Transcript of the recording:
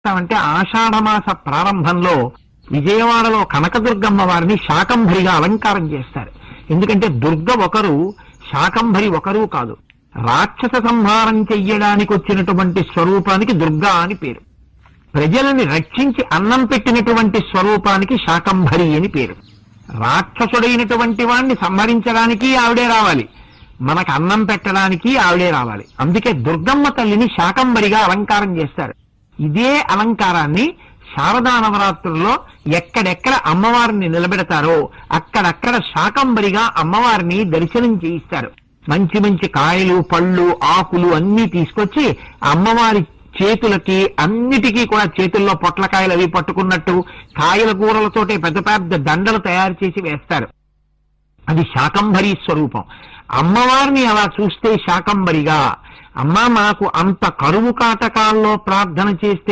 చేస్తామంటే ఆషాఢమాస ప్రారంభంలో విజయవాడలో కనకదుర్గమ్మ వారిని శాకంభరిగా అలంకారం చేస్తారు. ఎందుకంటే దుర్గ ఒకరు, శాకంభరి ఒకరు కాదు. రాక్షస సంహారం చెయ్యడానికి వచ్చినటువంటి స్వరూపానికి దుర్గా అని పేరు. ప్రజలని రక్షించి అన్నం పెట్టినటువంటి స్వరూపానికి శాకంభరి అని పేరు. రాక్షసుడైనటువంటి వాణ్ణి సంహరించడానికి ఆవిడే రావాలి, మనకు అన్నం పెట్టడానికి ఆవిడే రావాలి. అందుకే దుర్గమ్మ తల్లిని శాకంభరిగా అలంకారం చేస్తారు. ఇదే అలంకారాన్ని శారదా నవరాత్రుల్లో ఎక్కడెక్కడ అమ్మవారిని నిలబెడతారో అక్కడక్కడ శాకంభరిగా అమ్మవారిని దర్శనం చేయిస్తారు. మంచి మంచి కాయలు, పళ్ళు, ఆకులు అన్నీ తీసుకొచ్చి అమ్మవారి చేతులకి అన్నిటికీ కూడా చేతుల్లో పొట్లకాయలు అవి పట్టుకున్నట్టు కాయల కూరలతోటే పెద్ద పెద్ద దండలు తయారు చేసి వేస్తారు. అది శాకంభరి స్వరూపం. అమ్మవారిని అలా చూస్తే శాకంభరిగా, అమ్మ మాకు అంత కరువు కాటకాల్లో ప్రార్థన చేస్తే